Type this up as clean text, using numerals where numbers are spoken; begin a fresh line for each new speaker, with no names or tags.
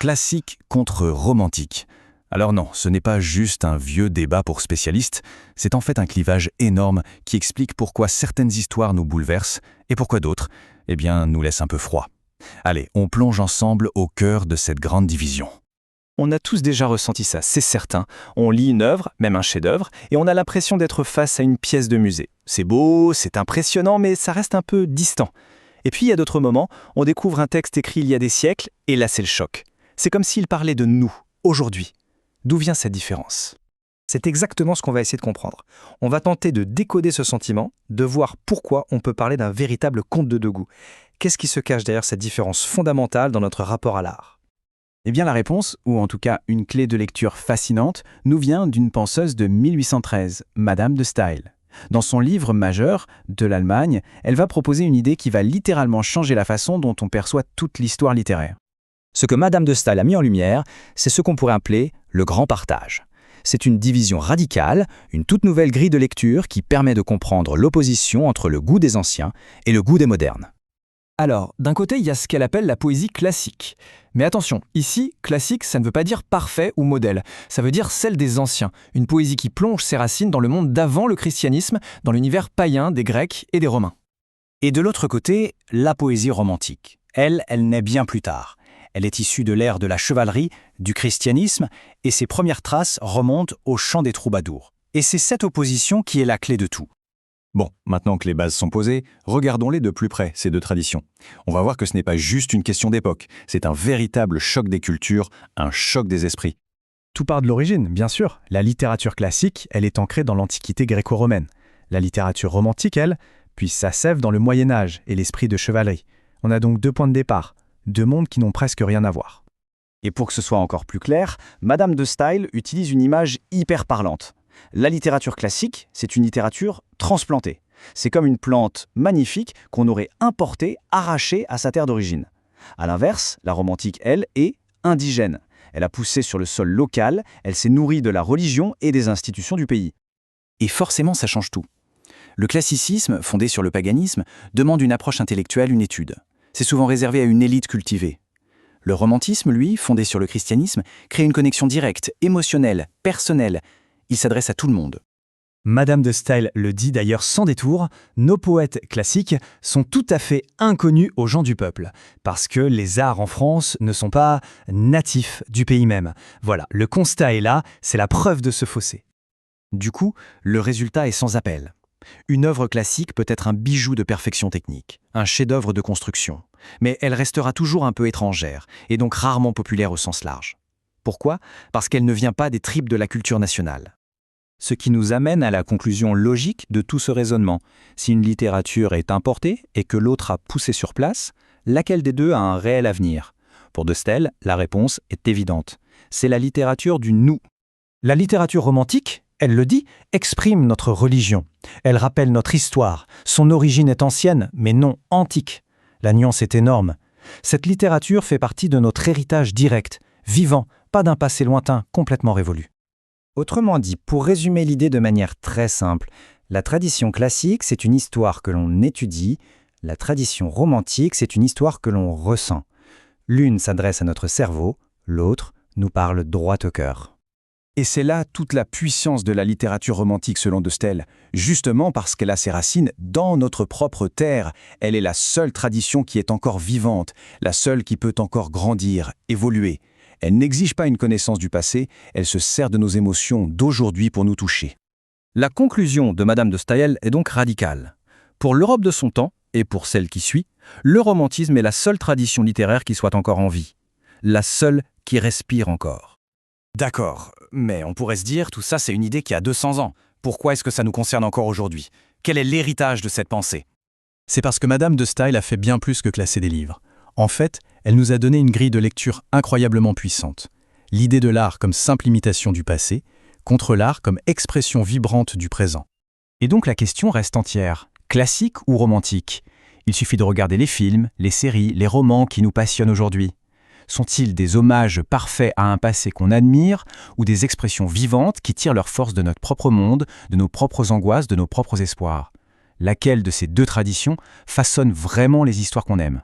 classique contre romantique. Alors non, ce n'est pas juste un vieux débat pour spécialistes, c'est en fait un clivage énorme qui explique pourquoi certaines histoires nous bouleversent et pourquoi d'autres, nous laissent un peu froid. Allez, on plonge ensemble au cœur de cette grande division.
On a tous déjà ressenti ça, c'est certain. On lit une œuvre, même un chef-d'œuvre, et on a l'impression d'être face à une pièce de musée. C'est beau, c'est impressionnant, mais ça reste un peu distant. Et puis il y a d'autres moments, on découvre un texte écrit il y a des siècles, et là c'est le choc. C'est comme s'il parlait de nous, aujourd'hui. D'où vient cette différence ?
C'est exactement ce qu'on va essayer de comprendre. On va tenter de décoder ce sentiment, de voir pourquoi on peut parler d'un véritable conte de deux goûts. Qu'est-ce qui se cache derrière cette différence fondamentale dans notre rapport à l'art ?
Eh bien la réponse, ou en tout cas une clé de lecture fascinante, nous vient d'une penseuse de 1813, Madame de Staël. Dans son livre majeur, De l'Allemagne, elle va proposer une idée qui va littéralement changer la façon dont on perçoit toute l'histoire littéraire.
Ce que Madame de Staël a mis en lumière, c'est ce qu'on pourrait appeler le grand partage. C'est une division radicale, une toute nouvelle grille de lecture qui permet de comprendre l'opposition entre le goût des anciens et le goût des modernes.
Alors, d'un côté, il y a ce qu'elle appelle la poésie classique. Mais attention, ici, classique, ça ne veut pas dire parfait ou modèle. Ça veut dire celle des anciens. Une poésie qui plonge ses racines dans le monde d'avant le christianisme, dans l'univers païen des Grecs et des Romains.
Et de l'autre côté, la poésie romantique. Elle naît bien plus tard. Elle est issue de l'ère de la chevalerie, du christianisme, et ses premières traces remontent au chant des troubadours. Et c'est cette opposition qui est la clé de tout.
Bon, maintenant que les bases sont posées, regardons-les de plus près, ces deux traditions. On va voir que ce n'est pas juste une question d'époque, c'est un véritable choc des cultures, un choc des esprits.
Tout part de l'origine, bien sûr. La littérature classique, elle est ancrée dans l'Antiquité gréco-romaine. La littérature romantique, elle, puise sa sève dans le Moyen-Âge et l'esprit de chevalerie. On a donc deux points de départ, deux mondes qui n'ont presque rien à voir.
Et pour que ce soit encore plus clair, Madame de Staël utilise une image hyper parlante. La littérature classique, c'est une littérature transplantée. C'est comme une plante magnifique qu'on aurait importée, arrachée à sa terre d'origine. À l'inverse, la romantique, elle, est indigène. Elle a poussé sur le sol local, elle s'est nourrie de la religion et des institutions du pays. Et forcément, ça change tout. Le classicisme, fondé sur le paganisme, demande une approche intellectuelle, une étude. C'est souvent réservé à une élite cultivée. Le romantisme, lui, fondé sur le christianisme, crée une connexion directe, émotionnelle, personnelle. Il s'adresse à tout le monde.
Madame de Staël le dit d'ailleurs sans détour, nos poètes classiques sont tout à fait inconnus aux gens du peuple, parce que les arts en France ne sont pas natifs du pays même. Voilà, le constat est là, c'est la preuve de ce fossé.
Du coup, le résultat est sans appel. Une œuvre classique peut être un bijou de perfection technique, un chef-d'œuvre de construction, mais elle restera toujours un peu étrangère, et donc rarement populaire au sens large. Pourquoi ? Parce qu'elle ne vient pas des tripes de la culture nationale. Ce qui nous amène à la conclusion logique de tout ce raisonnement. Si une littérature est importée et que l'autre a poussé sur place, laquelle des deux a un réel avenir ? Pour de Staël, la réponse est évidente. C'est la littérature du nous.
La littérature romantique, elle le dit, exprime notre religion. Elle rappelle notre histoire. Son origine est ancienne, mais non antique. La nuance est énorme. Cette littérature fait partie de notre héritage direct, vivant, pas d'un passé lointain complètement révolu.
Autrement dit, pour résumer l'idée de manière très simple, la tradition classique, c'est une histoire que l'on étudie, la tradition romantique, c'est une histoire que l'on ressent. L'une s'adresse à notre cerveau, l'autre nous parle droit au cœur.
Et c'est là toute la puissance de la littérature romantique selon de Staël, justement parce qu'elle a ses racines dans notre propre terre. Elle est la seule tradition qui est encore vivante, la seule qui peut encore grandir, évoluer. Elle n'exige pas une connaissance du passé, elle se sert de nos émotions d'aujourd'hui pour nous toucher.
La conclusion de Madame de Staël est donc radicale. Pour l'Europe de son temps, et pour celle qui suit, le romantisme est la seule tradition littéraire qui soit encore en vie. La seule qui respire encore.
D'accord, mais on pourrait se dire, tout ça c'est une idée qui a 200 ans. Pourquoi est-ce que ça nous concerne encore aujourd'hui ? Quel est l'héritage de cette pensée ?
C'est parce que Madame de Staël a fait bien plus que classer des livres. En fait, elle nous a donné une grille de lecture incroyablement puissante. L'idée de l'art comme simple imitation du passé, contre l'art comme expression vibrante du présent.
Et donc la question reste entière, classique ou romantique ? Il suffit de regarder les films, les séries, les romans qui nous passionnent aujourd'hui. Sont-ils des hommages parfaits à un passé qu'on admire ou des expressions vivantes qui tirent leur force de notre propre monde, de nos propres angoisses, de nos propres espoirs ? Laquelle de ces deux traditions façonne vraiment les histoires qu'on aime ?